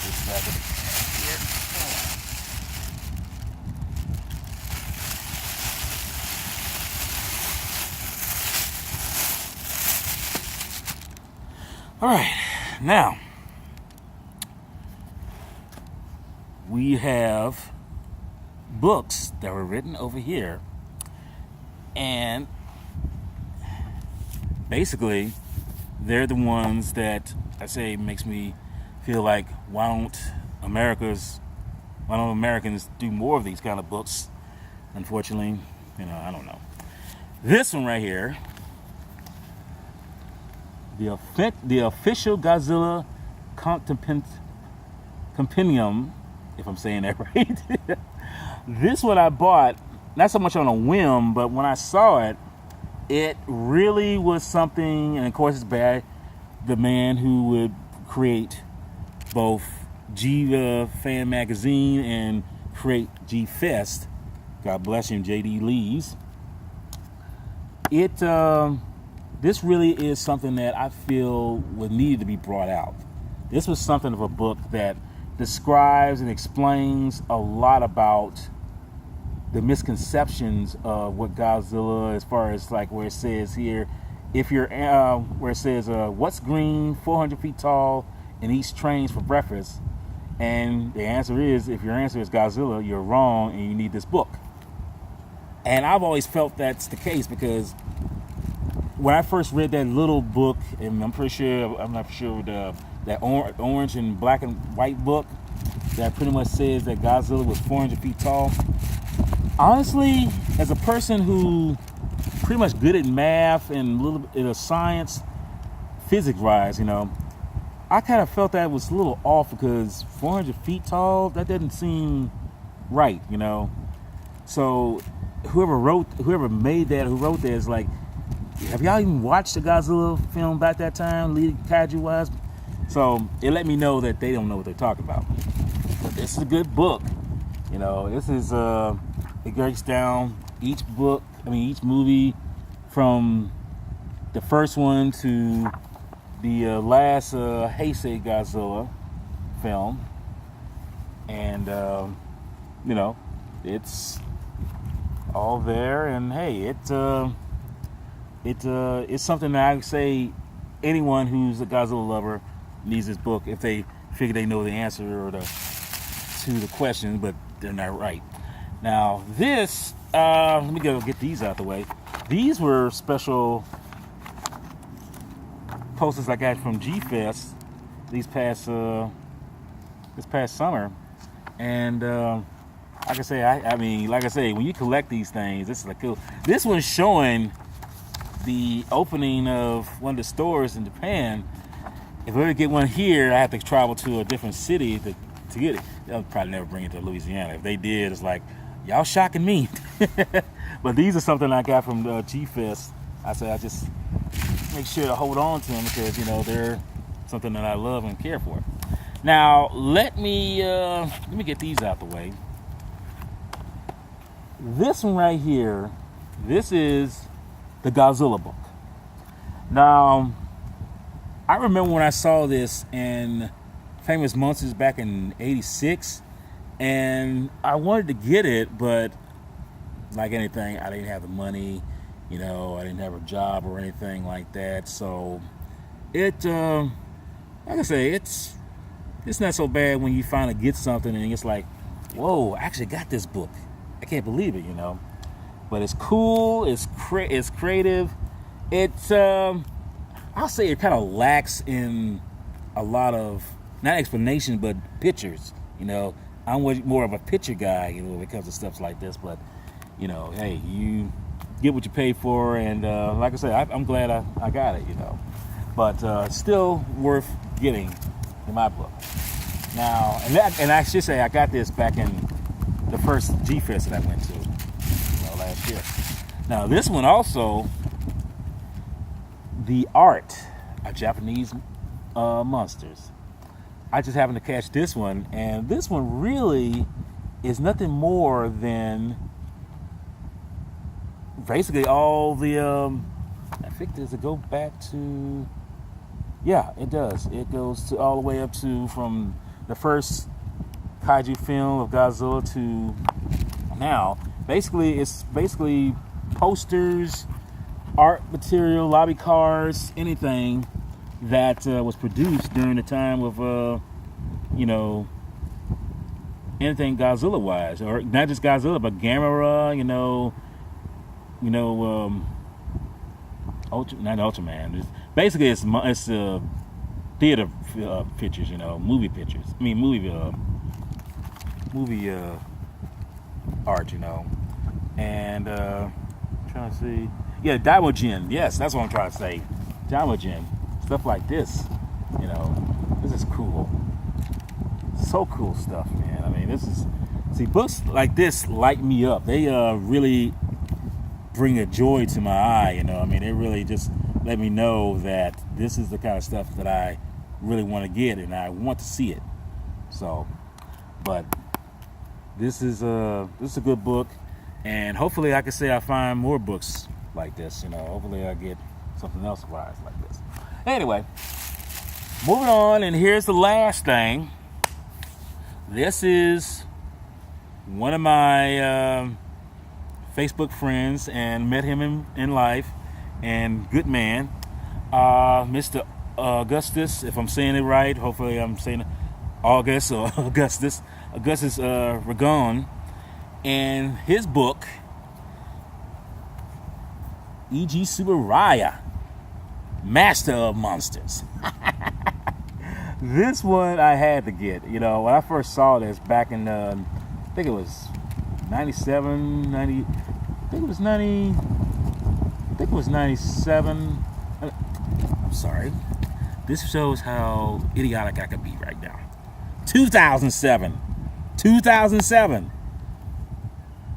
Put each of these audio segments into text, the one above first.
this back here. All right, now we have books that were written over here, and basically they're the ones that I say makes me feel like why don't Americans do more of these kind of books? Unfortunately, I don't know. This one right here, the official Godzilla compendium, if I'm saying that right. This one I bought not so much on a whim, but when I saw it, it really was something. And of course, it's by the man who would create both G Fan Magazine and create G Fest. God bless him, JEDI Lees. This really is something that I feel would need to be brought out. This was something of a book that describes and explains a lot about the misconceptions of what Godzilla, as far as like where it says here, if you're where it says what's green, 400 feet tall, and eats trains for breakfast, and the answer is, if your answer is Godzilla, you're wrong, and you need this book. And I've always felt that's the case, because when I first read that little book, and I'm not sure that orange and black and white book that pretty much says that Godzilla was 400 feet tall. Honestly, as a person who pretty much good at math and a little bit of science, physics-wise, I kind of felt that was a little off, because 400 feet tall, that doesn't seem right, So whoever made that, who wrote that, is like, have y'all even watched the Godzilla film back that time, Kaiju-wise? So it let me know that they don't know what they're talking about. But this is a good book. This is it breaks down each movie from the first one to the last Heisei Godzilla film, and it's all there. And hey, it's something that I say anyone who's a Godzilla lover needs this book if they figure they know the answer to the question, but they're not right. Now this, let me go get these out the way. These were special posters I got from G Fest this past summer, and like I say, when you collect these things, this is like cool. This one's showing the opening of one of the stores in Japan. If I ever get one here, I have to travel to a different city to get it. They'll probably never bring it to Louisiana. If they did, it's like, y'all shocking me. But these are something I got from G-Fest. I just make sure to hold on to them, because they're something that I love and care for. Now let me get these out the way. This one right here, this is the Godzilla book. Now, I remember when I saw this in Famous Monsters back in '86, and I wanted to get it, but like anything, I didn't have the money, I didn't have a job or anything like that. So it, like I say, it's not so bad when you finally get something and it's like, whoa, I actually got this book. I can't believe it, But it's cool. It's creative. It's I'll say it kind of lacks in a lot of, not explanation, but pictures. I'm more of a picture guy, when it comes to stuff like this. But hey, you get what you pay for, and like I said, I'm glad I got it. But still worth getting in my book. Now, and I should say I got this back in the first G-Fest that I went to last year. Now this one also, the art of Japanese monsters. I just happened to catch this one, and this one really is nothing more than basically all the I think, does it go back to, yeah, it does. It goes to all the way up to from the first kaiju film of Godzilla to now. Basically, it's basically posters, art material, lobby cards, anything that was produced during the time of, anything Godzilla wise, or not just Godzilla, but Gamera, not Ultraman. Basically, it's theater pictures, movie pictures. I mean, movie art, and trying to see, Daimojin. Yes, that's what I'm trying to say. Daimojin, stuff like this. This is cool. So cool stuff, man. I mean, books like this light me up. They really bring a joy to my eye. They really just let me know that this is the kind of stuff that I really want to get and I want to see it. So, but this is a good book, and hopefully I can say I find more books like this. Hopefully I get something else like this. Anyway, moving on, and here's the last thing. This is one of my Facebook friends, and met him in life, and good man, Mr. Augustus, if I'm saying it right. Hopefully I'm saying it August or Augustus Ragon, and his book, E.G. Tsuburaya, Master of Monsters. This one I had to get. When I first saw this back in, I think it was 97, 90, I think it was 97. I'm sorry. This shows how idiotic I could be right now. 2007.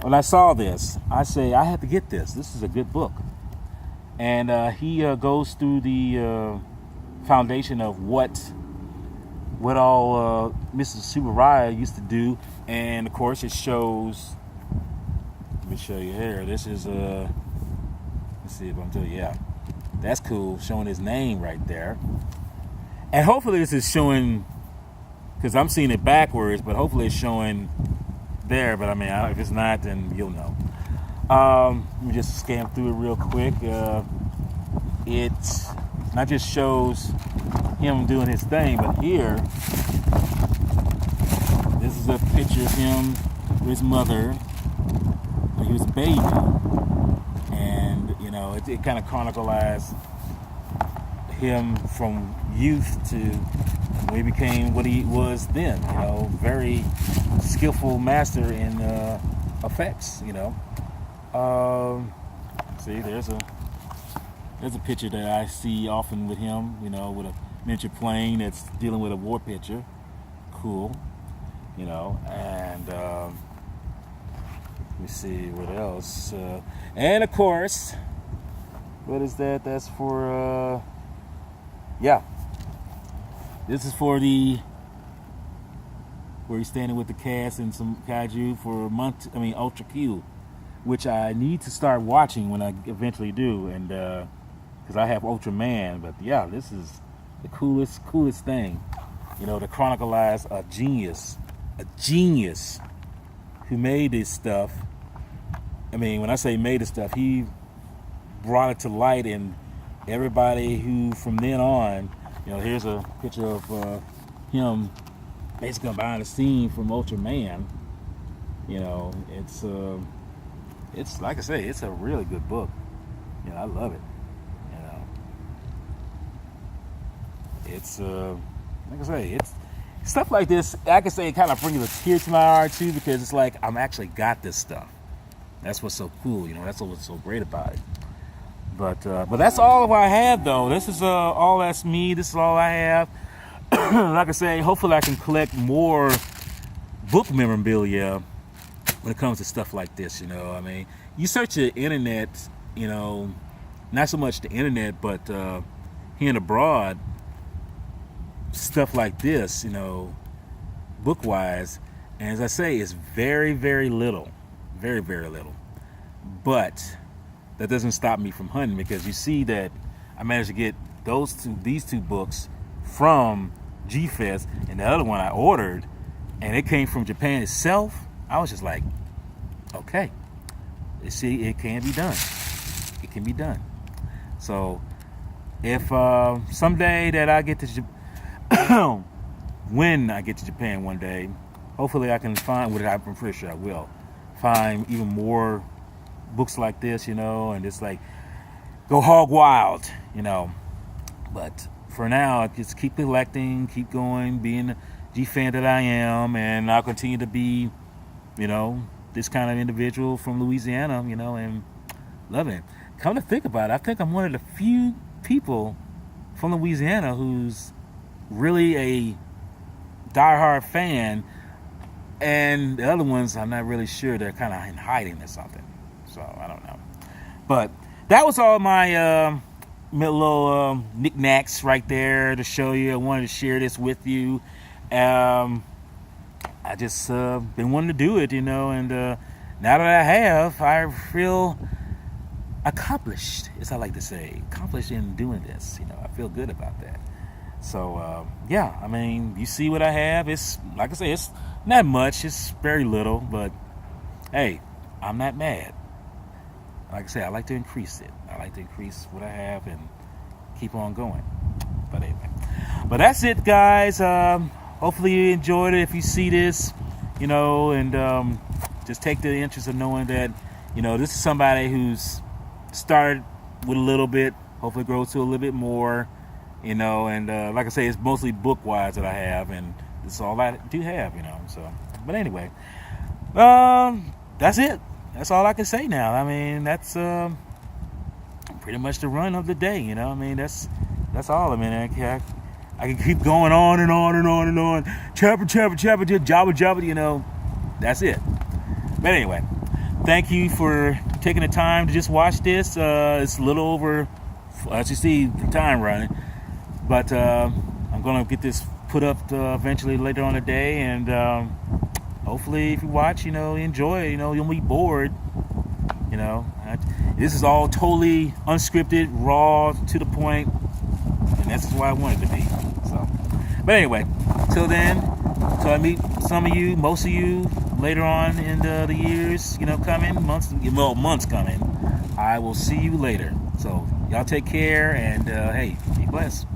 When I saw this, I say, I have to get this. This is a good book. And he goes through the foundation of what all Mr. Tsuburaya used to do. And of course it shows, let me show you here. This is, let's see if I'm telling you, yeah. That's cool, showing his name right there. And hopefully this is showing, because I'm seeing it backwards, but hopefully it's showing there. But I mean, if it's not, then you'll know. Let me just scan through it real quick. It not just shows him doing his thing, but here, this is a picture of him with his mother when he was a baby. And, it kind of chronicles him from youth to when he became what he was then, very skillful master in effects, See, there's a picture that I see often with him, with a miniature plane that's dealing with a war picture. Cool, and let me see what else. And of course, what is that? That's for, this is for where he's standing with the cast and some kaiju for Ultra Q, which I need to start watching when I eventually do, and because I have Ultraman. But yeah, this is the coolest thing, to chronicleize a genius who made this stuff. I mean, when I say made this stuff, he brought it to light, and everybody who from then on, here's a picture of him basically behind the scene from Ultraman. It's like I say, it's a really good book. I love it. It's like I say, it's stuff like this. I can say it kind of brings a tear to my eye too, because it's like I'm actually got this stuff. That's what's so cool. That's what's so great about it. But that's all I have, though. This is all that's me. This is all I have. Like I say, hopefully I can collect more book memorabilia when it comes to stuff like this. I mean, you search the internet, not so much the internet, but here and abroad, stuff like this, book-wise, and as I say, it's very, very little. Very, very little. But that doesn't stop me from hunting, because you see that I managed to get these two books from G-Fest, and the other one I ordered, and it came from Japan itself. I was just like, okay, see, it can be done. It can be done. So if someday that I get to when I get to Japan one day, hopefully I can find what I'm pretty sure I will find even more books like this, and just like go hog wild, But for now, I just keep collecting, keep going, being the G fan that I am, and I'll continue to be, this kind of individual from Louisiana, and love it. Come to think about it, I think I'm one of the few people from Louisiana who's really a diehard fan, and the other ones I'm not really sure, they're kind of in hiding or something. So I don't know. But that was all my little knickknacks right there to show you. I wanted to share this with you. I just been wanting to do it, and now that I have, I feel accomplished, as I like to say, accomplished in doing this. I feel good about that. So yeah, I mean, you see what I have. It's like I say, it's not much. It's very little, but hey, I'm not mad. Like I say, I like to increase it. I like to increase what I have and keep on going. But anyway, but that's it, guys. Hopefully you enjoyed it. If you see this, and just take the interest of knowing that, this is somebody who's started with a little bit, hopefully grows to a little bit more, and like I say, it's mostly book-wise that I have, and that's all I do have, So, but anyway, that's it. That's all I can say now. I mean, that's pretty much the run of the day. I mean, that's all. I mean, I can keep going on and on and on and on. Chopper, jabba. That's it. But anyway, thank you for taking the time to just watch this. It's a little over, as you see, the time running. But I'm going to get this put up eventually later on today, and hopefully if you watch, enjoy it, you won't be bored, This is all totally unscripted, raw, to the point, and that's why I want it to be. So, but anyway, till then, till I meet some of you, most of you, later on in the years, coming, months coming, I will see you later. So, y'all take care, and hey, be blessed.